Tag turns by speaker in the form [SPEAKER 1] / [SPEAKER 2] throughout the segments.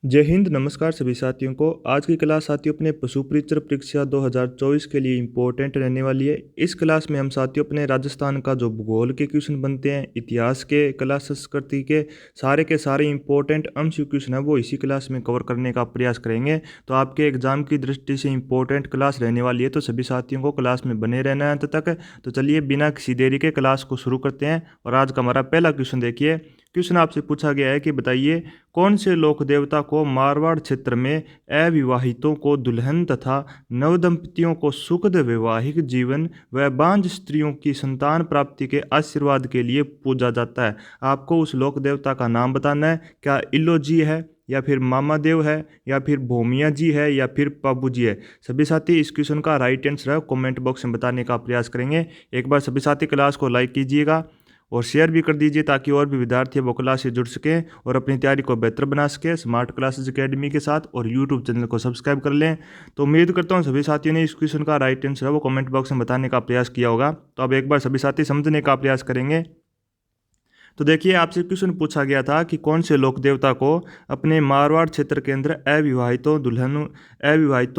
[SPEAKER 1] जय हिंद। नमस्कार सभी साथियों को। आज की क्लास साथियों अपने पशु परिचर परीक्षा 2024 के लिए इम्पोर्टेंट रहने वाली है। इस क्लास में हम साथियों अपने राजस्थान का जो भूगोल के क्वेश्चन बनते हैं, इतिहास के, कला संस्कृति के सारे इम्पोर्टेंट एमसीक्यू क्वेश्चन है वो इसी क्लास में कवर करने का प्रयास करेंगे। तो आपके एग्जाम की दृष्टि से इम्पोर्टेंट क्लास रहने वाली है, तो सभी साथियों को क्लास में बने रहना है अंत तक। तो चलिए बिना किसी देरी के क्लास को शुरू करते हैं। और आज का हमारा पहला क्वेश्चन देखिए। क्वेश्चन आपसे पूछा गया है कि बताइए कौन से लोक देवता को मारवाड़ क्षेत्र में अविवाहितों को दुल्हन तथा नवदंपतियों को सुखद वैवाहिक जीवन व बांझ स्त्रियों की संतान प्राप्ति के आशीर्वाद के लिए पूजा जाता है। आपको उस लोक देवता का नाम बताना है। क्या इल्लो जी है, या फिर मामा देव है, या फिर भूमिया जी है, या फिर पाबू जी है। सभी साथी इस क्वेश्चन का राइट आंसर है कमेंट बॉक्स में बताने का प्रयास करेंगे। एक बार सभी साथी क्लास को लाइक कीजिएगा और शेयर भी कर दीजिए ताकि और भी विद्यार्थी वो क्लास से जुड़ सकें और अपनी तैयारी को बेहतर बना सकें स्मार्ट क्लासेज एकेडमी के साथ, और यूट्यूब चैनल को सब्सक्राइब कर लें। तो उम्मीद करता हूँ सभी साथियों ने इस क्वेश्चन का राइट आंसर है वो कमेंट बॉक्स में बताने का प्रयास किया होगा। तो अब एक बार सभी साथी समझने का प्रयास करेंगे। तो देखिए आपसे क्वेश्चन पूछा गया था कि कौन से लोक देवता को अपने मारवाड़ क्षेत्र के अंदर अविवाहितों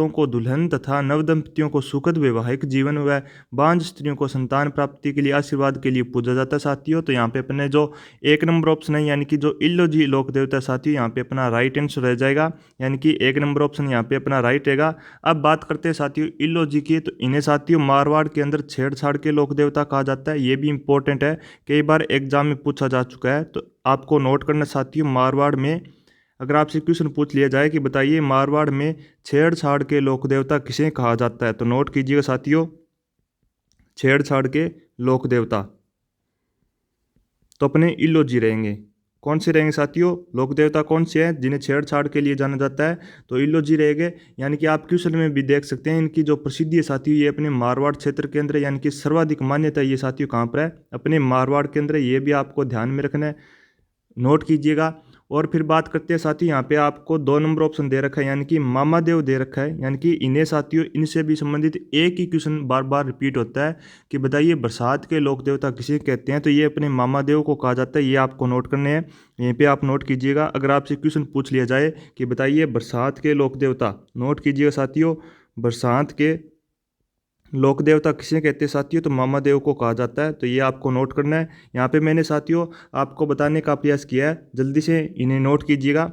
[SPEAKER 1] को दुल्हन तथा नवदंपतियों को सुखद वैवाहिक जीवन व बांझ स्त्रियों को संतान प्राप्ति के लिए आशीर्वाद के लिए पूजा जाता है साथियों। तो यहाँ पे अपने जो एक नंबर ऑप्शन है यानी कि जो इल्लो जी लोक देवता है साथियों, यहाँ पे अपना राइट आंसर रह जाएगा, यानी कि एक नंबर ऑप्शन यहाँ पे अपना राइट रहेगा। अब बात करते हैं साथियों इल्लो जी की। तो इन्हें साथियों मारवाड़ के अंदर छेड़छाड़ के लोक देवता कहा जाता है। ये भी इंपॉर्टेंट है, कई बार एग्जाम में पूछा जा चुका है। तो आपको नोट करना साथियों, मारवाड़ में अगर आपसे क्वेश्चन पूछ लिया जाए कि बताइए मारवाड़ में छेड़छाड़ के लोक देवता किसे कहा जाता है, तो नोट कीजिएगा साथियों, छेड़छाड़ के लोक देवता तो अपने इल्लो जी रहेंगे। कौन से रहेंगे साथियों, लोक देवता कौन से हैं जिन्हें छेड़छाड़ के लिए जाना जाता है, तो इल्लो जी रहेंगे। यानी कि आप क्वेश्चन में भी देख सकते हैं इनकी जो प्रसिद्धि है साथियों, ये अपने मारवाड़ क्षेत्र के अंदर, यानी कि सर्वाधिक मान्यता ये साथियों कहाँ पर है, अपने मारवाड़ के अंदर। ये भी आपको ध्यान में रखना है, नोट कीजिएगा। और फिर बात करते हैं साथियों, यहाँ पे आपको 2 नंबर ऑप्शन दे रखा है, यानी कि मामा देव दे रखा है। यानी कि इन्हें साथियों इनसे भी संबंधित एक ही क्वेश्चन बार बार रिपीट होता है कि बताइए बरसात के लोक देवता किसे कहते हैं, तो ये अपने मामा देव को कहा जाता है। ये आपको नोट करने हैं, यहीं पे आप नोट कीजिएगा। अगर आपसे क्वेश्चन पूछ लिया जाए कि बताइए बरसात के लोक देवता, नोट कीजिएगा साथियों, बरसात के लोक देवता किसे कहते हैं साथियों, तो मामा देव को कहा जाता है। तो ये आपको नोट करना है। यहाँ पे मैंने साथियों आपको बताने का प्रयास किया है, जल्दी से इन्हें नोट कीजिएगा,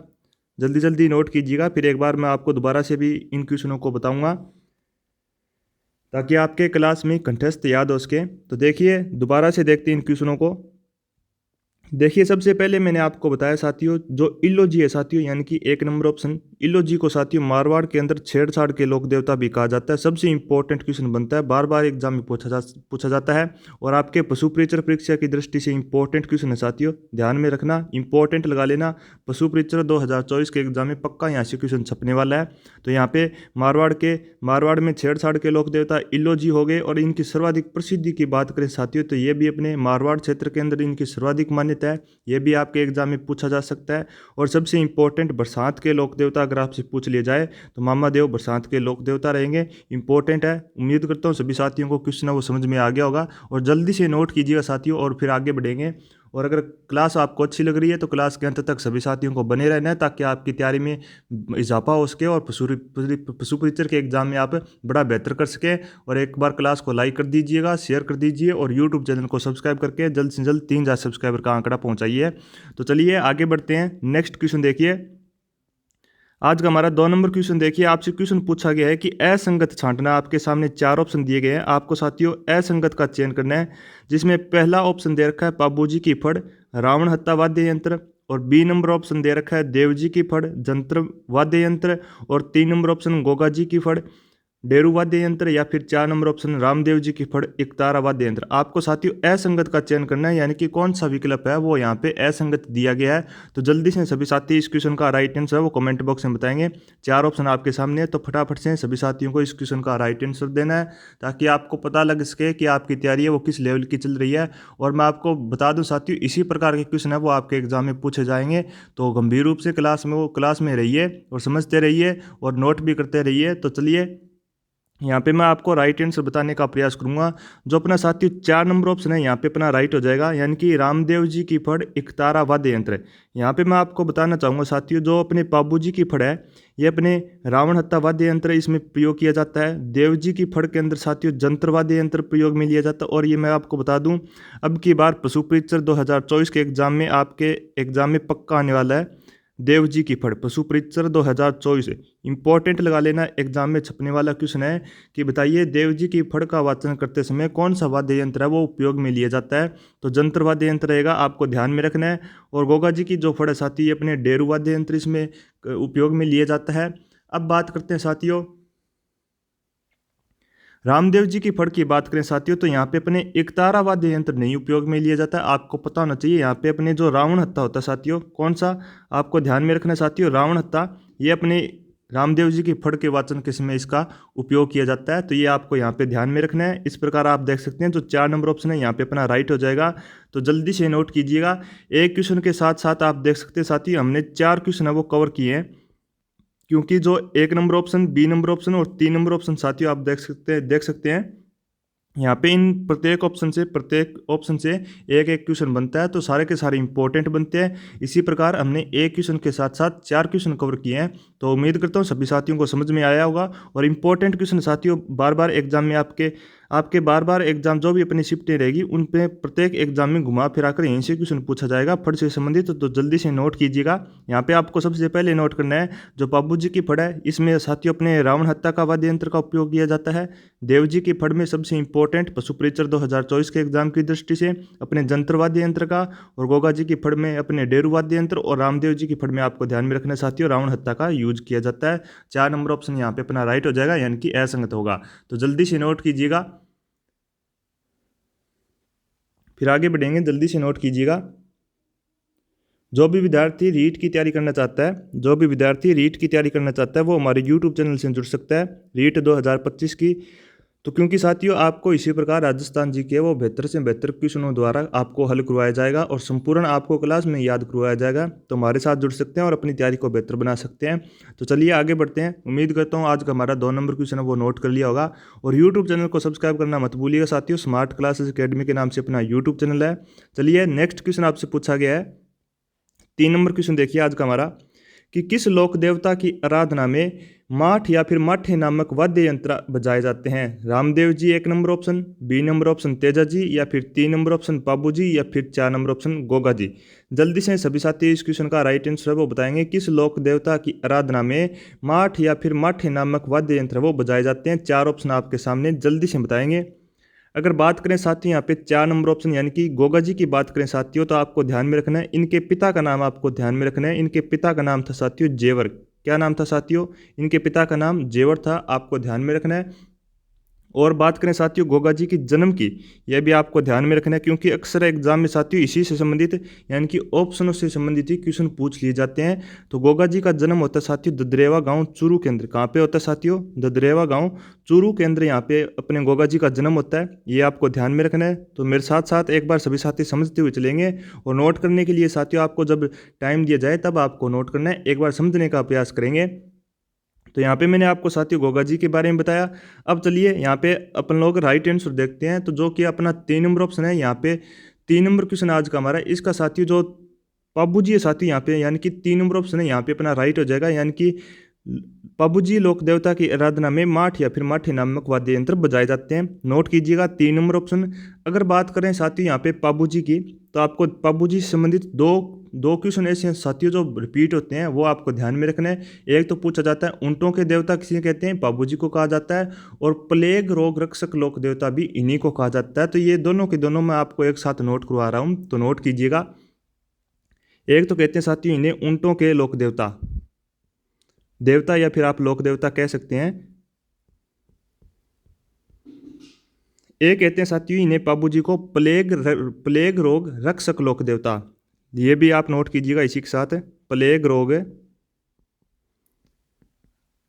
[SPEAKER 1] जल्दी जल्दी नोट कीजिएगा। फिर एक बार मैं आपको दोबारा से भी इन क्वेश्चनों को बताऊंगा ताकि आपके क्लास में कंठस्थ याद हो सके। तो देखिए दोबारा से देखते हैं इन क्वेश्चनों को। देखिए सबसे पहले मैंने आपको बताया साथियों, जो इल्लो जी है साथियों, यानी कि एक नंबर ऑप्शन इल्लो जी को साथियों मारवाड़ के अंदर छेड़छाड़ के लोक देवता भी कहा जाता है। सबसे इंपॉर्टेंट क्वेश्चन बनता है, बार बार एग्जाम में पूछा जाता है, और आपके पशु परिचर परीक्षा की दृष्टि से इंपॉर्टेंट क्वेश्चन है साथियों, ध्यान में रखना, इंपॉर्टेंट लगा लेना। पशु परिचर 2024 के एग्जाम में पक्का यहाँ से क्वेश्चन छपने वाला है। तो यहाँ पे मारवाड़ में छेड़छाड़ के लोक देवता इल्लो जी हो गए। और इनकी सर्वाधिक प्रसिद्धि की बात करें साथियों, तो ये भी अपने मारवाड़ क्षेत्र के अंदर इनकी सर्वाधिक मान्यता है। ये भी आपके एग्जाम में पूछा जा सकता है। और सबसे इंपॉर्टेंट बरसात के लोक देवता अगर आपसे पूछ लिया जाए तो मामा देव बरसात के लोक देवता रहेंगे। इंपॉर्टेंट है, उम्मीद करता हूँ सभी साथियों को क्वेश्चन वो समझ में आ गया होगा, और जल्दी से नोट कीजिएगा साथियों और फिर आगे बढ़ेंगे। और अगर क्लास आपको अच्छी लग रही है तो क्लास के अंत तक सभी साथियों को बने रहना है ताकि आपकी तैयारी में इजाफा हो सके और पशु परिचर के एग्जाम में आप बड़ा बेहतर कर सके। और एक बार क्लास को लाइक कर दीजिएगा, शेयर कर दीजिए, और यूट्यूब चैनल को सब्सक्राइब करके जल्द से जल्द 3000 सब्सक्राइबर का आंकड़ा पहुंचाइए। तो चलिए आगे बढ़ते हैं। नेक्स्ट क्वेश्चन देखिए, आज का हमारा 2 नंबर क्वेश्चन देखिए। आपसे क्वेश्चन पूछा गया है कि असंगत छांटना। आपके सामने 4 ऑप्शन दिए गए हैं, आपको साथियों असंगत का चयन करना है, जिसमें पहला ऑप्शन दे रखा है पाबूजी की फड़ रावण हत्ता वाद्य यंत्र, और बी नंबर ऑप्शन दे रखा है देवजी की फड़ जंत्र वाद्य यंत्र, और 3 नंबर ऑप्शन गोगा जी की फड़ डेरू वाद्य यंत्र, या फिर 4 नंबर ऑप्शन रामदेव जी की फड़ एकतारा वाद्य यंत्र। आपको साथियों असंगत का चयन करना है, यानी कि कौन सा विकल्प है वो यहाँ पे असंगत दिया गया है। तो जल्दी से सभी साथी इस क्वेश्चन का राइट आंसर है वो कमेंट बॉक्स में बताएंगे। 4 ऑप्शन आपके सामने है, तो फटाफट से सभी साथियों को इस क्वेश्चन का राइट आंसर देना है ताकि आपको पता लग सके कि आपकी तैयारी है वो किस लेवल की चल रही है। और मैं आपको बता दूं साथियों, इसी प्रकार के क्वेश्चन है वो आपके एग्जाम में पूछे जाएंगे। तो गंभीर रूप से क्लास में रहिए और समझते रहिए और नोट भी करते रहिए। तो चलिए यहाँ पे मैं आपको राइट आंसर बताने का प्रयास करूंगा। जो अपना साथियों 4 नंबर ऑप्शन है यहाँ पे अपना राइट हो जाएगा, यानी कि रामदेव जी की फड़ एकतारा वाद्य यंत्र है। यहाँ पे मैं आपको बताना चाहूँगा साथियों, जो अपने बाबू जी की फड़ है ये अपने रावण हत्था वाद्य यंत्र इसमें प्रयोग किया जाता है। देव जी की फड़ के अंदर साथियों जंत्र वाद्य यंत्र प्रयोग में लिया जाता है। और ये मैं आपको बता दूं, अब की बार पशु परीक्षर 2024 के एग्जाम में आपके एग्जाम में पक्का आने वाला है देव जी की फड़ पशु परीक्षर 2024। इंपॉर्टेंट लगा लेना, एग्जाम में छपने वाला क्वेश्चन है कि बताइए देव जी की फड़ का वाचन करते समय कौन सा वाद्य यंत्र है वो उपयोग में लिया जाता है। तो जंत्र वाद्य यंत्र रहेगा, आपको ध्यान में रखना है। और गोगा जी की जो फड़ है साथी अपने डेरू वाद्य यंत्र इसमें उपयोग में लिया जाता है। अब बात करते हैं साथियों रामदेव जी की फड़ की बात करें साथियों, तो यहाँ पे अपने एकतारा वाद्य यंत्र नहीं उपयोग में लिया जाता है। आपको पता होना चाहिए यहाँ पे अपने जो रावण हत्था होता है साथियों, कौन सा आपको ध्यान में रखना है साथियों, रावण हत्था ये अपने रामदेव जी की फड़ के वाचन के समय इसका उपयोग किया जाता है। तो ये आपको यहाँ पे ध्यान में रखना है। इस प्रकार आप देख सकते हैं जो 4 नंबर ऑप्शन है यहाँ पे अपना राइट हो जाएगा। तो जल्दी से नोट कीजिएगा। एक क्वेश्चन के साथ साथ आप देख सकते हैं साथियों हमने 4 क्वेश्चन है वो कवर किए हैं, क्योंकि जो 1 number option, B number option और 3 नंबर ऑप्शन साथियों आप देख सकते हैं यहाँ पे इन प्रत्येक ऑप्शन से एक एक क्वेश्चन बनता है, तो सारे के सारे इंपॉर्टेंट बनते हैं। इसी प्रकार हमने एक क्वेश्चन के साथ साथ 4 क्वेश्चन कवर किए हैं। तो उम्मीद करता हूँ सभी साथियों को समझ में आया होगा। और इंपॉर्टेंट क्वेश्चन साथियों बार बार एग्जाम में आपके बार बार एग्जाम जो भी अपनी शिफ्टें रहेगी उन पे प्रत्येक एग्जाम में घुमा फिरा कर यहीं से क्वेश्चन पूछा जाएगा फड़ से संबंधित। तो जल्दी से नोट कीजिएगा। यहाँ पे आपको सबसे पहले नोट करना है जो बाबू जी की फड़ है इसमें साथियों अपने रावण हत्या का वाद्य यंत्र का उपयोग किया जाता है। देव जी की फड़ में सबसे इंपॉर्टेंट पशु परीक्षर 2024 के एग्जाम की दृष्टि से अपने जंत्र वाद्य यंत्र का, और गोगा जी की फड़ में अपने डेरू वाद्य यंत्र, और रामदेव जी की फड़ में आपको ध्यान में रखना है साथियों रावण हत्या का यूज किया जाता है। 4 नंबर ऑप्शन यहाँ पे अपना राइट हो जाएगा, यानी कि असंगत होगा। तो जल्दी से नोट कीजिएगा, फिर आगे बढ़ेंगे। जल्दी से नोट कीजिएगा। जो भी विद्यार्थी रीट की तैयारी करना चाहता है वो हमारे यूट्यूब चैनल से जुड़ सकता है रीट 2025 की। तो क्योंकि साथियों आपको इसी प्रकार राजस्थान जी के वो बेहतर से बेहतर क्वेश्चनों द्वारा आपको हल करवाया जाएगा और संपूर्ण आपको क्लास में याद करवाया जाएगा। तो हमारे साथ जुड़ सकते हैं और अपनी तैयारी को बेहतर बना सकते हैं। तो चलिए आगे बढ़ते हैं। उम्मीद करता हूँ आज का हमारा 2 नंबर क्वेश्चन है वो नोट कर लिया होगा। और यूट्यूब चैनल को सब्सक्राइब करना मत भूलिएगा साथियों, स्मार्ट क्लासेस अकेडमी के नाम से अपना यूट्यूब चैनल है। चलिए नेक्स्ट क्वेश्चन आपसे पूछा गया है 3 नंबर क्वेश्चन देखिए आज का हमारा, कि किस लोक देवता की आराधना में माठ या फिर माठे नामक वाद्य यंत्र बजाए जाते हैं। Ramdev ji 1 number option, B number option Teja ji, या फिर 3 नंबर ऑप्शन बाबू जी, या फिर 4 नंबर ऑप्शन गोगा जी। जल्दी से सभी साथी इस क्वेश्चन का राइट आंसर है वो बताएंगे। किस लोक देवता की आराधना में माठ या फिर माठे नामक वाद्य यंत्र वो बजाए जाते हैं। 4 ऑप्शन आपके सामने, जल्दी से बताएंगे। अगर बात करें साथियों यहाँ पे 4 नंबर ऑप्शन यानी कि गोगा जी की बात करें साथियों, तो आपको ध्यान में रखना है इनके पिता का नाम, आपको ध्यान में रखना है इनके पिता का नाम था साथियों जेवर। क्या नाम था साथियों, इनके पिता का नाम जेवर था, आपको ध्यान में रखना है। और बात करें साथियों गोगा जी की जन्म की, यह भी आपको ध्यान में रखना है, क्योंकि अक्सर एग्जाम में साथियों इसी से संबंधित यानी कि ऑप्शनों से संबंधित ही क्वेश्चन पूछ लिए जाते हैं। तो गोगा जी का जन्म होता है साथियों ददरेवा गांव चूरू केंद्र। कहाँ पे होता है साथियों, ददरेवा गांव चूरू केंद्र, यहाँ पे अपने गोगा जी का जन्म होता है। ये आपको ध्यान में रखना है। तो मेरे साथ साथ एक बार सभी साथी समझते हुए चलेंगे। और नोट करने के लिए साथियों आपको जब टाइम दिया जाए तब आपको नोट करना है, एक बार समझने का प्रयास करेंगे। तो यहाँ पे मैंने आपको साथियों गोगा जी के बारे में बताया। अब चलिए यहाँ पे अपन लोग राइट आंसर देखते हैं। तो जो कि अपना 3 नंबर ऑप्शन है, यहाँ पे 3 नंबर क्वेश्चन आज का हमारा, इसका साथियों जो पाबू जी है साथियों यहाँ पे, यानी कि 3 नंबर ऑप्शन है यहाँ पे अपना राइट हो जाएगा। यानी कि पाबू जी लोक देवता की आराधना में माठ या फिर माठी नामक वाद्य यंत्र बजाए जाते हैं। नोट कीजिएगा 3 नंबर ऑप्शन। अगर बात करें साथियों यहाँ पे पाबू जी की, तो आपको पाबू जी से संबंधित दो दो क्वेश्चन ऐसे हैं साथियों जो रिपीट होते हैं, वो आपको ध्यान में रखना है। एक तो पूछा जाता है ऊंटों के देवता किसे कहते हैं, बाबू जी को कहा जाता है। और प्लेग रोग रक्षक लोक देवता भी इन्हीं को कहा जाता है। तो ये दोनों के दोनों मैं आपको एक साथ नोट करवा रहा हूँ, तो नोट कीजिएगा। एक तो कहते हैं साथियों इन्हें ऊंटों के लोक देवता या फिर आप लोक देवता कह सकते हैं। एक कहते हैं साथियों इन्हें बाबू जी को प्लेग रोग रक्षक लोक देवता। ये भी आप नोट कीजिएगा इसी के साथ, प्लेग रोग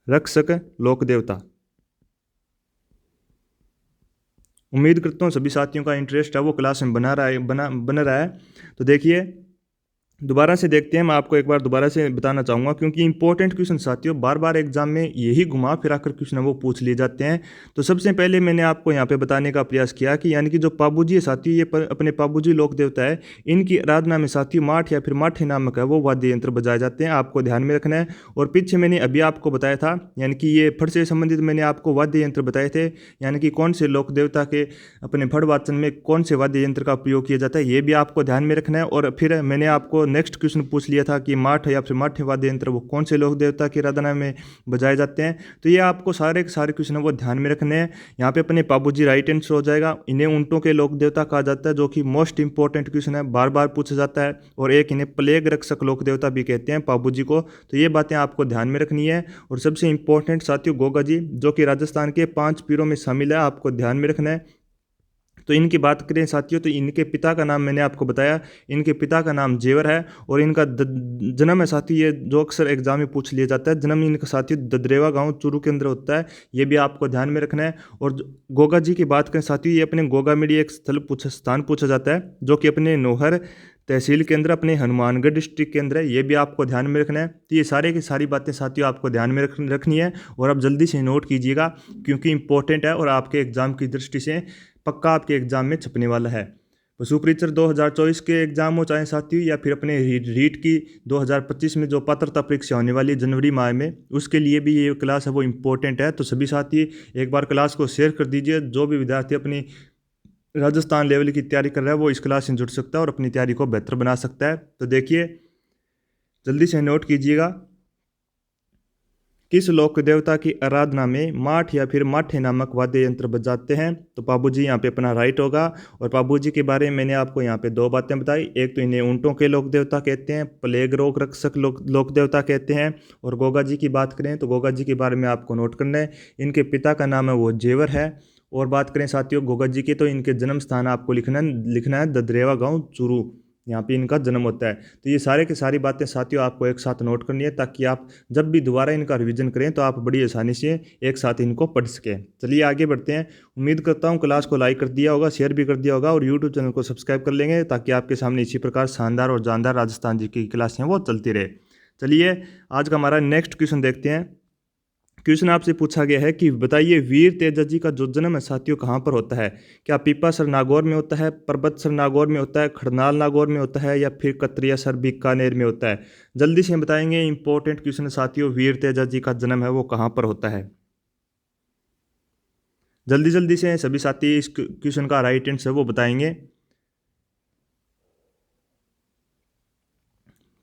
[SPEAKER 1] रक्षक लोक देवता। उम्मीद करता हूँ सभी साथियों का इंटरेस्ट है वो क्लास में बना रहा है। तो देखिए दोबारा से देखते हैं, मैं आपको एक बार दोबारा से बताना चाहूँगा क्योंकि इंपॉर्टेंट क्वेश्चन साथियों बार बार एग्जाम में यही घुमा फिरा कर क्वेश्चन है वो पूछ लिए जाते हैं। तो सबसे पहले मैंने आपको यहाँ पे बताने का प्रयास किया कि यानी कि जो पाबूजी है साथियों, ये अपने पाबूजी लोक देवता है, इनकी आराधना में साथियों माठ या फिर माठे नामक है वो वाद्य यंत्र बजाए जाते हैं, आपको ध्यान में रखना है। और पीछे मैंने अभी आपको बताया था यानी कि ये फट से संबंधित मैंने आपको वाद्य यंत्र बताए थे, यानी कि कौन से लोक देवता के अपने फट वाचन में कौन से वाद्य यंत्र का प्रयोग किया जाता है, ये भी आपको ध्यान में रखना है। और फिर मैंने आपको नेक्स्ट क्वेश्चन पूछ लिया था कि माठ या फिर माठे वाद्य यंत्र वो कौन से लोक देवता की आराधना में बजाए जाते हैं। तो ये आपको सारे के सारे क्वेश्चन वो ध्यान में रखने हैं। यहाँ पे अपने पाबूजी राइट आंसर हो जाएगा। इन्हें ऊंटों के लोक देवता कहा जाता है, जो कि मोस्ट इंपॉर्टेंट क्वेश्चन है, बार बार पूछा जाता है। और एक इन्हें प्लेग रक्षक लोक देवता भी कहते हैं पाबूजी को। तो ये बातें आपको ध्यान में रखनी है। और सबसे इंपॉर्टेंट साथियों गोगा जी, जो कि राजस्थान के 5 पीरों में शामिल है, आपको ध्यान में रखना है। तो इनकी बात करें साथियों तो इनके पिता का नाम मैंने आपको बताया, इनके पिता का नाम जेवर है। और इनका जन्म है साथियों, ये जो अक्सर एग्जाम में पूछ लिया जाता है, जन्म इनका साथियों ददरेवा गांव चूरू के अंदर होता है, ये भी आपको ध्यान में रखना है। और गोगा जी की बात करें साथियों, ये अपने गोगा में एक स्थान पूछा जाता है, जो कि अपने नोहर तहसील के अंदर अपने हनुमानगढ़ डिस्ट्रिक्ट के अंदर है, ये भी आपको ध्यान में रखना है। तो ये सारे की सारी बातें साथियों आपको ध्यान में रखनी है और आप जल्दी से नोट कीजिएगा क्योंकि इंपॉर्टेंट है और आपके एग्जाम की दृष्टि से पक्का आपके एग्जाम में छपने वाला है। पशु परीक्षक 2024 के एग्जाम हो चाहे साथियों या फिर अपने रीट की 2025 में जो पात्रता परीक्षा होने वाली है जनवरी माह में, उसके लिए भी ये क्लास है वो इम्पोर्टेंट है। तो सभी साथी एक बार क्लास को शेयर कर दीजिए। जो भी विद्यार्थी अपनी राजस्थान लेवल की तैयारी कर रहा है वो इस क्लास से जुड़ सकता है और अपनी तैयारी को बेहतर बना सकता है। तो देखिए जल्दी से नोट कीजिएगा, किस लोक देवता की आराधना में माठ या फिर माठे नामक वाद्य यंत्र बजाते हैं। तो पाबूजी यहाँ पे अपना राइट होगा। और पाबूजी के बारे में मैंने आपको यहाँ पे 2 बातें बताई, एक तो इन्हें ऊंटों के लोक देवता कहते हैं, प्लेग रोग रक्षक लोक देवता कहते हैं। और गोगा जी की बात करें तो गोगा जी के बारे में आपको नोट करना है, इनके पिता का नाम है वो जेवर है। और बात करें साथियों गोगा जी की तो इनके जन्म स्थान आपको लिखना है ददरेवा गाँव चूरू, यहाँ पे इनका जन्म होता है। तो ये सारे की सारी बातें साथियों आपको एक साथ नोट करनी है ताकि आप जब भी दोबारा इनका रिवीजन करें तो आप बड़ी आसानी से एक साथ इनको पढ़ सकें। चलिए आगे बढ़ते हैं। उम्मीद करता हूँ क्लास को लाइक कर दिया होगा, शेयर भी कर दिया होगा और यूट्यूब चैनल को सब्सक्राइब कर लेंगे ताकि आपके सामने इसी प्रकार शानदार और जानदार राजस्थान जी की क्लासें वो चलती रहे। चलिए आज का हमारा नेक्स्ट क्वेश्चन देखते हैं। क्वेश्चन आपसे पूछा गया है कि बताइए वीर तेजा जी का जो जन्म है साथियों कहाँ पर होता है। क्या पीपासर नागौर में होता है, परबतसर नागौर में होता है, खड़नाल नागौर में होता है या फिर कतरियासर बीकानेर में होता है। जल्दी से बताएंगे। इंपॉर्टेंट क्वेश्चन साथियों, वीर तेजा जी का जन्म है वो कहाँ पर होता है। जल्दी जल्दी से सभी साथी इस क्वेश्चन का राइट आंसर वो बताएंगे।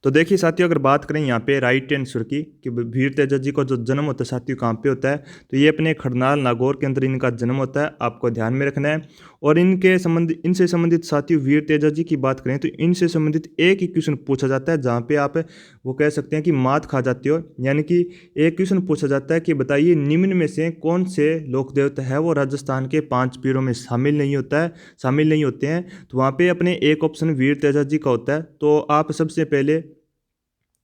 [SPEAKER 1] तो देखिए साथियों अगर बात करें यहाँ पे राइट आंसर की कि वीर तेजा जी का जो जन्म होता है साथियों कहाँ पे होता है, तो ये अपने खड़नाल नागौर के अंदर इनका जन्म होता है, आपको ध्यान में रखना है। और इनसे संबंधित साथियों वीर तेजा जी की बात करें तो इनसे संबंधित एक ही क्वेश्चन पूछा जाता है जहाँ पे आप वो कह सकते हैं कि मात खा जाते हो। यानी कि एक क्वेश्चन पूछा जाता है कि बताइए निम्न में से कौन से लोक देवता है वो राजस्थान के 5 पीरों में शामिल नहीं होते हैं। तो वहाँ पे अपने एक ऑप्शन वीर तेजा जी का होता है। तो आप सबसे पहले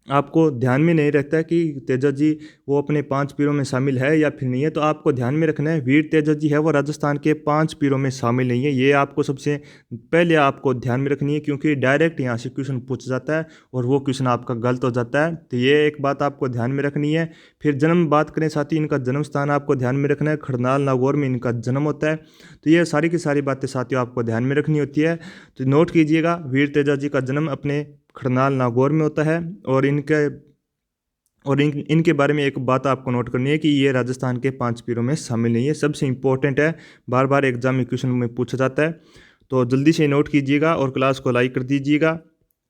[SPEAKER 1] आपको ध्यान में नहीं रखता कि तेजा जी वो अपने 5 पीरों में शामिल है या फिर नहीं है, तो आपको ध्यान में रखना है वीर तेजा जी है वो राजस्थान के 5 पीरों में शामिल नहीं है। ये आपको सबसे पहले आपको ध्यान में रखनी है क्योंकि डायरेक्ट यहाँ से क्वेश्चन पूछा जाता है और वो क्वेश्चन आपका गलत हो जाता है। तो ये एक बात आपको ध्यान में रखनी है। फिर जन्म बात करें साथ ही इनका जन्म स्थान आपको ध्यान में रखना है, खड़नाल नागौर में इनका जन्म होता है। तो ये सारी की सारी बातें साथियों आपको ध्यान में रखनी होती है। तो नोट कीजिएगा वीर तेजा जी का जन्म अपने खड़नाल नागौर में होता है। और इनके बारे में एक बात आपको नोट करनी है कि ये राजस्थान के 5 पीरों में शामिल नहीं है। सबसे इंपॉर्टेंट है, बार बार एग्जाम में क्वेश्चन में पूछा जाता है। तो जल्दी से नोट कीजिएगा और क्लास को लाइक कर दीजिएगा।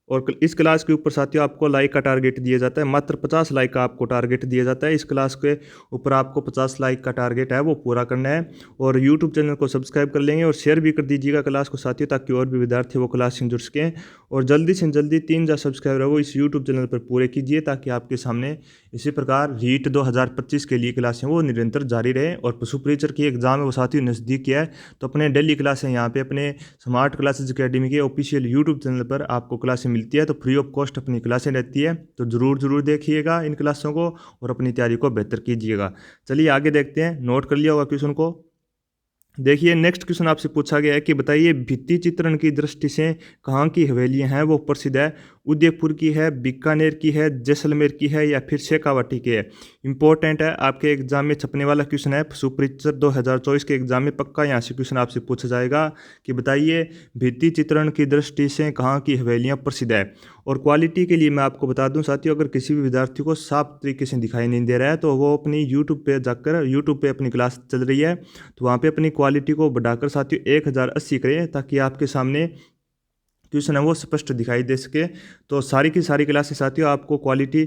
[SPEAKER 1] और इस क्लास के ऊपर साथियों आपको लाइक का टारगेट दिया जाता है, मात्र 50 लाइक का आपको टारगेट दिया जाता है। इस क्लास के ऊपर आपको 50 लाइक का टारगेट है वो पूरा करना है। और यूट्यूब चैनल को सब्सक्राइब कर लेंगे और शेयर भी कर दीजिएगा क्लास को साथियों ताकि और भी विद्यार्थी वो क्लास से जुड़ सकें। और जल्दी से जल्दी 3000 सब्सक्राइबर है वो इस यूट्यूब चैनल पर पूरे कीजिए ताकि आपके सामने इसी प्रकार रीट 2025 के लिए क्लासें वो निरंतर जारी रहे। और पशु परीक्षक की एग्जाम है वो साथियों नज़दीक किया है, तो अपने डेली क्लासें यहाँ पे अपने स्मार्ट क्लासेज अकेडमी के ऑफिशियल यूट्यूब चैनल पर आपको क्लासें मिलती है। तो फ्री ऑफ कॉस्ट अपनी क्लासें रहती है, तो ज़रूर देखिएगा इन क्लासों को और अपनी तैयारी को बेहतर कीजिएगा। चलिए आगे देखते हैं। नोट कर लिया होगा क्वेश्चन को। देखिए नेक्स्ट क्वेश्चन आपसे पूछा गया है कि बताइए भित्ति चित्रण की दृष्टि से कहाँ की हवेलियाँ हैं वो प्रसिद्ध है। उदयपुर की है, बीकानेर की है, जैसलमेर की है या फिर शेखावाटी की है। इंपॉर्टेंट है, आपके एग्जाम में छपने वाला क्वेश्चन है, सुपरीक्षर 2024 के एग्जाम में पक्का यहाँ से क्वेश्चन आपसे पूछा जाएगा कि बताइए भित्ति चित्रण की दृष्टि से कहाँ की हवेलियाँ प्रसिद्ध है। और क्वालिटी के लिए मैं आपको बता दूं साथियों, अगर किसी भी विद्यार्थी को साफ तरीके से दिखाई नहीं दे रहा है तो वो अपनी यूट्यूब पे जाकर, यूट्यूब पे अपनी क्लास चल रही है तो वहाँ पे अपनी क्वालिटी को बढ़ाकर साथियों 1080 करें, ताकि आपके सामने क्वेश्चन है वो स्पष्ट दिखाई दे सके। तो सारी की सारी क्लासेस साथियों आपको क्वालिटी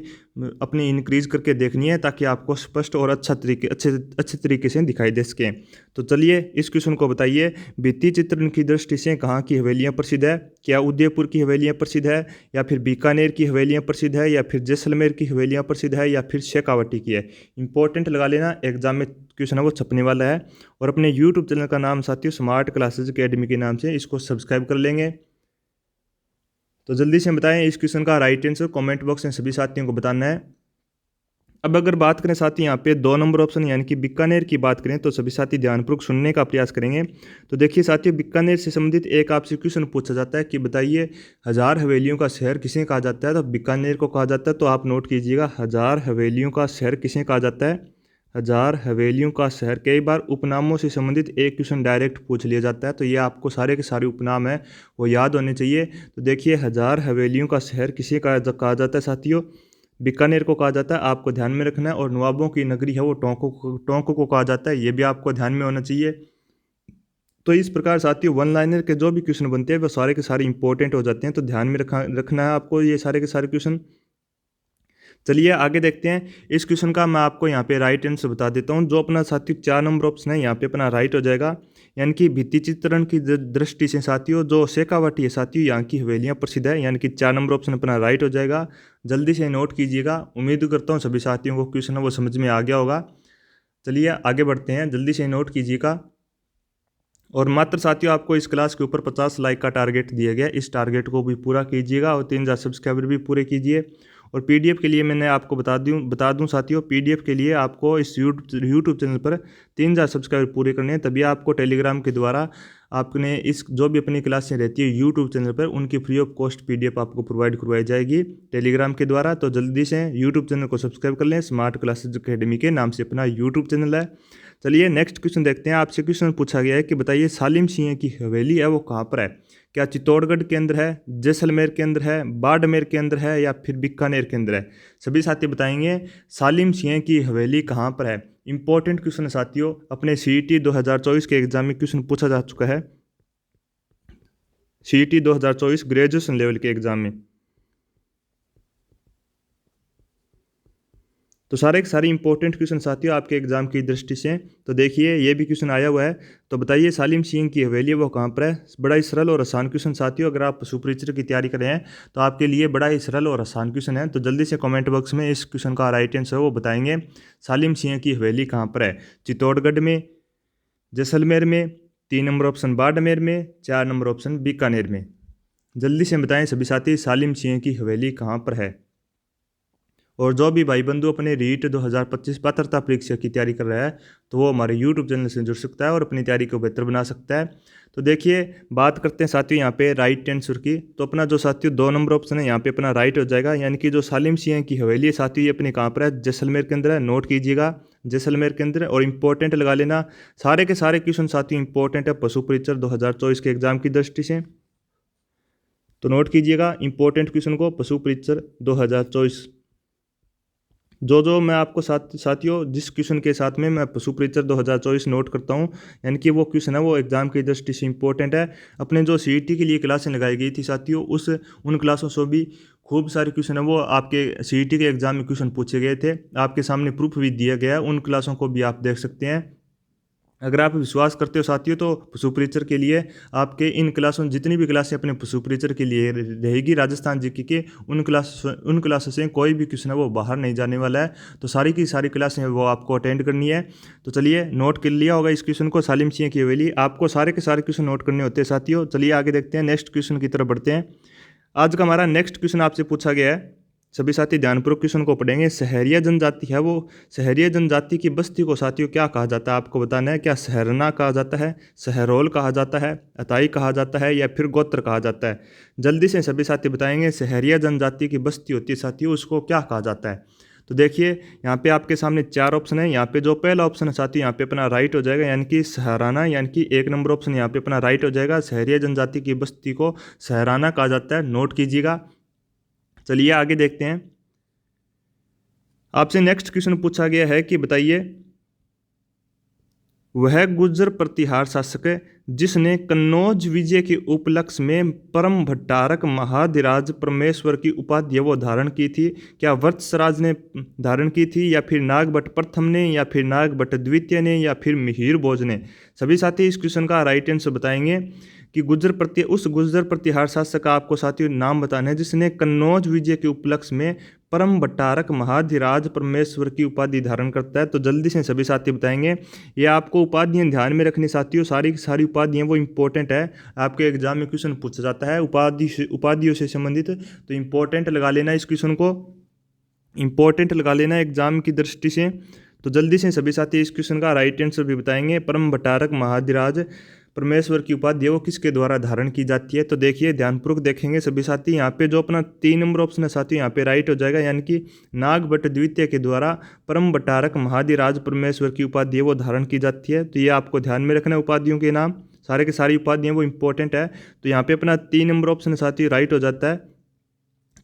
[SPEAKER 1] अपनी इंक्रीज करके देखनी है, ताकि आपको स्पष्ट और अच्छे तरीके से दिखाई दे सके। तो चलिए इस क्वेश्चन को बताइए, भित्ति चित्रण की दृष्टि से कहाँ की हवेलियाँ प्रसिद्ध है। क्या उदयपुर की हवेलियाँ प्रसिद्ध है, या फिर बीकानेर की हवेलियाँ प्रसिद्ध है, या फिर जैसलमेर की हवेलियाँ प्रसिद्ध है, या फिर शेखावाटी की है। इंपॉर्टेंट लगा लेना, एग्जाम में क्वेश्चन है वो छपने वाला है। और अपने यूट्यूब चैनल का नाम साथियों स्मार्ट क्लासेज अकेडमी के नाम से इसको सब्सक्राइब कर लेंगे। तो जल्दी से बताएं इस क्वेश्चन का राइट आंसर कमेंट बॉक्स में सभी साथियों को बताना है। अब अगर बात करें साथी यहाँ पे 2 नंबर ऑप्शन यानी कि बीकानेर की बात करें तो सभी साथी ध्यानपूर्वक सुनने का प्रयास करेंगे। तो देखिए साथियों, बीकानेर से संबंधित एक आपसे क्वेश्चन पूछा जाता है कि बताइए 1000 हवेलियों का शहर किसे कहा जाता है। तो बीकानेर को कहा जाता है। तो आप नोट कीजिएगा, 1000 हवेलियों का शहर किसे कहा जाता है। 1000 हवेलियों का शहर। कई बार उपनामों से संबंधित एक क्वेश्चन डायरेक्ट पूछ लिया जाता है, तो ये आपको सारे के सारे उपनाम है वो याद होने चाहिए। तो देखिए 1000 हवेलियों का शहर किसे कहा जाता है साथियों, बीकानेर को कहा जाता है, आपको ध्यान में रखना है। और नवाबों की नगरी है वो टोंक को कहा जाता है, ये भी आपको ध्यान में होना चाहिए। तो इस प्रकार साथियों वन लाइनर के जो भी क्वेश्चन बनते हैं वो सारे के सारे इंपॉर्टेंट हो जाते हैं, तो ध्यान में रखना है आपको ये सारे के सारे क्वेश्चन। चलिए आगे देखते हैं। इस क्वेश्चन का मैं आपको यहाँ पे राइट आंसर बता देता हूँ। जो अपना साथियों 4 नंबर ऑप्शन है यहाँ पे अपना राइट हो जाएगा, यानी कि भित्ति चित्रण की दृष्टि से साथियों जो शेखावाटी है साथियों यहाँ की हवेलियाँ प्रसिद्ध है, यानी कि 4 नंबर ऑप्शन अपना राइट हो जाएगा। जल्दी से नोट कीजिएगा। उम्मीद करता हूँ सभी साथियों को क्वेश्चन है वो समझ में आ गया होगा। चलिए आगे बढ़ते हैं, जल्दी से नोट कीजिएगा। और मात्र साथियों आपको इस क्लास के ऊपर 50 लाइक का टारगेट दिया गया, इस टारगेट को भी पूरा कीजिएगा और 3000 सब्सक्राइबर भी पूरे कीजिए। और पीडीएफ के लिए मैंने आपको बता दूं साथियों, पीडीएफ के लिए आपको इस यूट्यूब चैनल पर 3000 सब्सक्राइबर पूरे करने हैं, तभी आपको टेलीग्राम के द्वारा आपने इस जो भी अपनी क्लासें रहती है यूट्यूब चैनल पर उनकी फ्री ऑफ कॉस्ट पीडीएफ आपको प्रोवाइड करवाई जाएगी टेलीग्राम के द्वारा। तो जल्दी से यूट्यूब चैनल को सब्सक्राइब कर लें, स्मार्ट क्लासेज अकेडमी के नाम से अपना यूट्यूब चैनल है। चलिए नेक्स्ट क्वेश्चन देखते हैं। आपसे क्वेश्चन पूछा गया है कि बताइए सालिम सिंह की हवेली है वो कहाँ पर है। क्या चित्तौड़गढ़ के अंदर है, जैसलमेर के अंदर है, बाड़मेर के अंदर है, या फिर बीकानेर के अंदर है। सभी साथी बताएंगे सालिम सिंह की हवेली कहाँ पर है। इंपॉर्टेंट क्वेश्चन है साथियों, अपने सीईटी 2024 के एग्जाम में क्वेश्चन पूछा जा चुका है, सीईटी 2024 ग्रेजुएशन लेवल के एग्जाम में। तो सारे के सारे इंपॉर्टेंट क्वेश्चन साथियों आपके एग्जाम की दृष्टि से। तो देखिए ये भी क्वेश्चन आया हुआ है। तो बताइए सालिम सिंह की हवेली वो कहाँ पर है। बड़ा ही सरल और आसान क्वेश्चन साथियों, अगर आप सुपरीक्षर की तैयारी कर रहे हैं तो आपके लिए बड़ा ही सरल और आसान क्वेश्चन है। तो जल्दी से कमेंट बॉक्स में इस क्वेश्चन का राइट आंसर वो बताएंगे। सालिम सिंह की हवेली कहाँ पर है, चित्तौड़गढ़ में, जैसलमेर में, 3 नंबर ऑप्शन बाड़मेर में, 4 नंबर ऑप्शन बीकानेर में। जल्दी से बताएं सभी साथी सालिम सिंह की हवेली कहाँ पर है। और जो भी भाई बंधु अपने रीट 2025 पात्रता परीक्षा की तैयारी कर रहा है तो वो हमारे यूट्यूब चैनल से जुड़ सकता है और अपनी तैयारी को बेहतर बना सकता है। तो देखिए बात करते हैं साथियों यहाँ पे राइट आंसर की। तो अपना जो साथियों 2 नंबर ऑप्शन है यहाँ पे अपना राइट हो जाएगा, यानी कि जो सालिम सिंह की हवेली है साथियों ये अपने कहाँ पर है, जैसलमेर के अंदर है। नोट कीजिएगा जैसलमेर के अंदर। और इंपॉर्टेंट लगा लेना, सारे के सारे क्वेश्चन साथियों इंपॉर्टेंट है पशु परीक्षा 2024 के एग्जाम की दृष्टि से। तो नोट कीजिएगा इंपॉर्टेंट क्वेश्चन को, पशु परीक्षा 2024। जो मैं आपको साथियों जिस क्वेश्चन के साथ में मैं पशु परीक्षा 2024 नोट करता हूं, यानी कि वो क्वेश्चन है वो एग्जाम की दृष्टि से इंपॉर्टेंट है। अपने जो सीईटी के लिए क्लासें लगाई गई थी साथियों उन क्लासों से भी खूब सारे क्वेश्चन है वो आपके सीईटी के एग्जाम में क्वेश्चन पूछे गए थे, आपके सामने प्रूफ भी दिया गया है, उन क्लासों को भी आप देख सकते हैं। अगर आप विश्वास करते हो साथियों तो पशु परीक्षा के लिए आपके इन क्लासों जितनी भी क्लासें अपने पशु परीक्षा के लिए रहेगी राजस्थान जीके के उन क्लासों से कोई भी क्वेश्चन है वो बाहर नहीं जाने वाला है। तो सारी की सारी क्लासें वो आपको अटेंड करनी है। तो चलिए नोट कर लिया होगा इस क्वेश्चन को, सालिम सिंह की हवेली। आपको सारे के सारे क्वेश्चन नोट करने होते हैं साथियों। चलिए आगे देखते हैं, नेक्स्ट क्वेश्चन की तरफ बढ़ते हैं। आज का हमारा नेक्स्ट क्वेश्चन आपसे पूछा गया है सभी साथी ध्यानपूर्वक क्वेश्चन को पढ़ेंगे। शहरिया जनजाति है वो, शहरिया जनजाति की बस्ती को साथियों क्या कहा जाता है, आपको बताना है। क्या शहरना कहा जाता है, शहरोल कहा जाता है, अताई कहा जाता है, या फिर गोत्र कहा जाता है। जल्दी से सभी साथी बताएंगे। शहरिया जनजाति की बस्ती होती है साथियों, उसको क्या कहा जाता है। तो देखिए यहाँ पे आपके सामने 4 ऑप्शन है। यहाँ पे जो पहला ऑप्शन है साथियों, यहाँ पे अपना राइट हो जाएगा, यानी कि शहराना, यानी कि 1 नंबर ऑप्शन यहाँ पे अपना राइट हो जाएगा। शहरिया जनजाति की बस्ती को शहराना कहा जाता है, नोट कीजिएगा। चलिए आगे देखते हैं। आपसे नेक्स्ट क्वेश्चन पूछा गया है कि बताइए वह गुर्जर प्रतिहार शासक जिसने कन्नौज विजय के उपलक्ष्य में परम भट्टारक महाधिराज परमेश्वर की उपाधि वो धारण की थी। क्या वत्सराज ने धारण की थी, या फिर नागभट्ट प्रथम ने, या फिर नागभट्ट द्वितीय ने, या फिर मिहिर भोज ने। सभी साथी इस क्वेश्चन का राइट आंसर बताएंगे कि उस गुर्जर प्रतिहार शासक का आपको साथियों नाम बताना है जिसने कन्नौज विजय के उपलक्ष्य में परम भट्टारक महाधिराज परमेश्वर की उपाधि धारण करता है। तो जल्दी से सभी साथी बताएंगे। ये आपको उपाधियां ध्यान में रखनी साथियों, सारी की सारी उपाधियां वो इंपॉर्टेंट है, आपके एग्जाम में क्वेश्चन पूछा जाता है उपाधियों से संबंधित। तो इंपॉर्टेंट लगा लेना इस क्वेश्चन को, इंपॉर्टेंट लगा लेना एग्जाम की दृष्टि से। तो जल्दी से सभी साथी इस क्वेश्चन का राइट आंसर भी बताएंगे। परम भट्टारक महाधिराज परमेश्वर की उपाधि वो किसके द्वारा धारण की जाती है। तो देखिए ध्यानपूर्वक देखेंगे सभी साथी। यहाँ पे जो अपना 3 नंबर ऑप्शन है साथी, यहाँ पे राइट हो जाएगा, यानी कि नागभट्ट द्वितीय के द्वारा परम भट्टारक महाधिराज परमेश्वर की उपाधि वो धारण की जाती है। तो ये आपको ध्यान में रखना है, उपाधियों के नाम सारे के सारी उपाधियाँ वो इंपॉर्टेंट है। तो यहाँ पे अपना 3 नंबर ऑप्शन साथी राइट हो जाता है।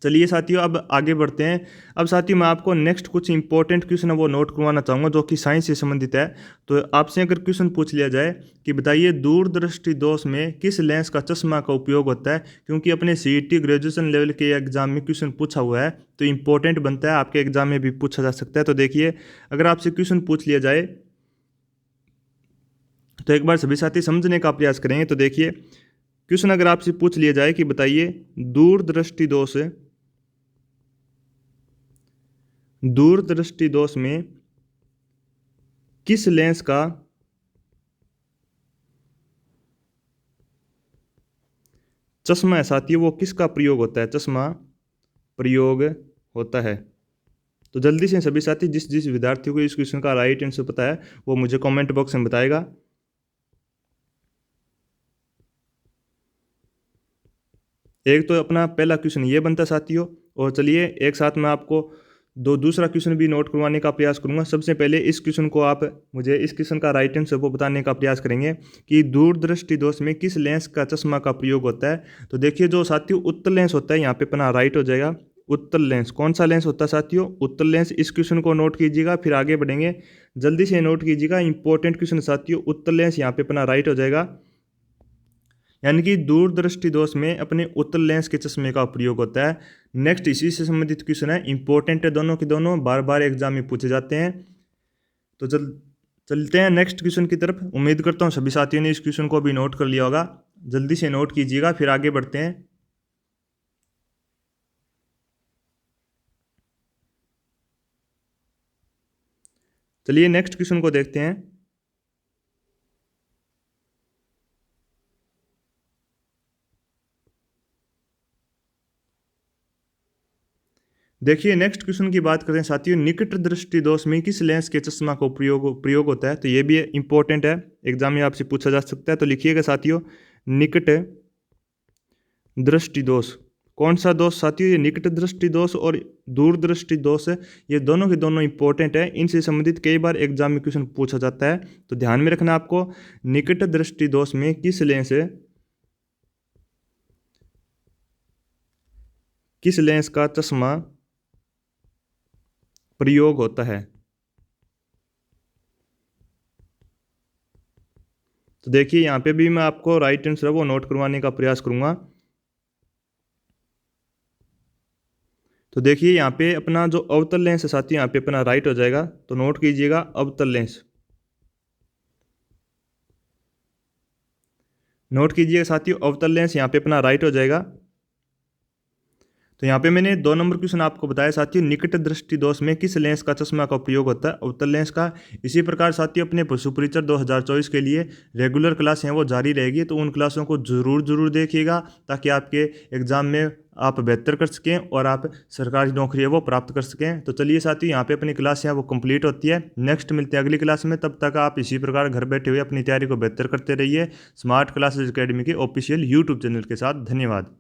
[SPEAKER 1] चलिए साथियों अब आगे बढ़ते हैं। अब साथियों मैं आपको नेक्स्ट कुछ इंपॉर्टेंट क्वेश्चन है वो नोट करवाना चाहूँगा जो कि साइंस से संबंधित है। तो आपसे अगर क्वेश्चन पूछ लिया जाए कि बताइए दूरदृष्टि दोष में किस लेंस का चश्मा का उपयोग होता है, क्योंकि अपने CET ग्रेजुएशन लेवल के एग्जाम में क्वेश्चन पूछा हुआ है तो इंपॉर्टेंट बनता है, आपके एग्जाम में भी पूछा जा सकता है। तो देखिए अगर आपसे क्वेश्चन पूछ लिया जाए तो एक बार सभी साथी समझने का प्रयास करेंगे। तो देखिए क्वेश्चन अगर आपसे पूछ लिया जाए कि बताइए दूरदृष्टि दोष में किस लेंस का चश्मा है साथियों, वो किसका प्रयोग होता है, चश्मा प्रयोग होता है। तो जल्दी से सभी साथी जिस जिस विद्यार्थियों को इस क्वेश्चन का राइट आंसर पता है वो मुझे कमेंट बॉक्स में बताएगा। एक तो अपना पहला क्वेश्चन ये बनता है साथियों, और चलिए एक साथ मैं आपको दूसरा क्वेश्चन भी नोट करवाने का प्रयास करूंगा। सबसे पहले इस क्वेश्चन को आप मुझे इस क्वेश्चन का राइट आंसर वो बताने का प्रयास करेंगे कि दूरदृष्टि दोष में किस लेंस का चश्मा का प्रयोग होता है। तो देखिए जो साथियों उत्तल लेंस होता है, यहाँ पे अपना राइट हो जाएगा उत्तल लेंस। कौन सा लेंस होता है साथियों, उत्तल लेंस। इस क्वेश्चन को नोट कीजिएगा फिर आगे बढ़ेंगे। जल्दी से नोट कीजिएगा, इंपॉर्टेंट क्वेश्चन साथियों, उत्तल लेंस यहाँ पे अपना राइट हो जाएगा, यानी कि दूरदृष्टि दोष में अपने उत्तल लेंस के चश्मे का प्रयोग होता है। नेक्स्ट इसी से संबंधित क्वेश्चन है, इंपॉर्टेंट है दोनों के दोनों, बार बार एग्जाम में पूछे जाते हैं। तो चलते हैं नेक्स्ट क्वेश्चन की तरफ। उम्मीद करता हूँ सभी साथियों ने इस क्वेश्चन को भी नोट कर लिया होगा। जल्दी से नोट कीजिएगा फिर आगे बढ़ते हैं। चलिए नेक्स्ट क्वेश्चन को देखते हैं। देखिए नेक्स्ट क्वेश्चन की बात करते हैं साथियों, निकट दृष्टि दोष में किस लेंस के चश्मा का प्रयोग होता है। तो ये भी इंपॉर्टेंट है, एग्जाम में आपसे पूछा जा सकता है। तो लिखिएगा साथियों निकट दृष्टि दोष। कौन सा दोष साथियों, ये निकट दृष्टि दोष और दूरदृष्टि दोष है, ये दोनों के दोनों इंपॉर्टेंट है। इनसे संबंधित कई बार एग्जाम में क्वेश्चन पूछा जाता है, तो ध्यान में रखना आपको। निकट दृष्टि दोष में किस लेंस का चश्मा प्रयोग होता है। तो देखिए यहाँ पे भी मैं आपको राइट आंसर वो नोट करवाने का प्रयास करूंगा। तो देखिए यहाँ पे अपना जो अवतल लेंस है साथियों, यहाँ पे अपना राइट हो जाएगा। तो नोट कीजिएगा अवतल लेंस, नोट कीजिएगा साथियों अवतल लेंस, यहाँ पे अपना राइट हो जाएगा। तो यहाँ पे मैंने 2 नंबर क्वेश्चन आपको बताया साथियों, निकट दृष्टि दोष में किस लेंस का चश्मा का उपयोग होता है, अवतल लेंस का। इसी प्रकार साथियों अपने पशु परीक्षण 2024 के लिए रेगुलर क्लास हैं वो जारी रहेगी, तो उन क्लासों को जरूर देखिएगा ताकि आपके एग्जाम में आप बेहतर कर सकें और आप सरकारी नौकरी है वो प्राप्त कर सकें। तो चलिए साथियों, यहाँ पे अपनी क्लास है वो कंप्लीट होती है। नेक्स्ट मिलते हैं अगली क्लास में, तब तक आप इसी प्रकार घर बैठे हुए अपनी तैयारी को बेहतर करते रहिए स्मार्ट क्लासेज एकेडमी के ऑफिशियल यूट्यूब चैनल के साथ। धन्यवाद।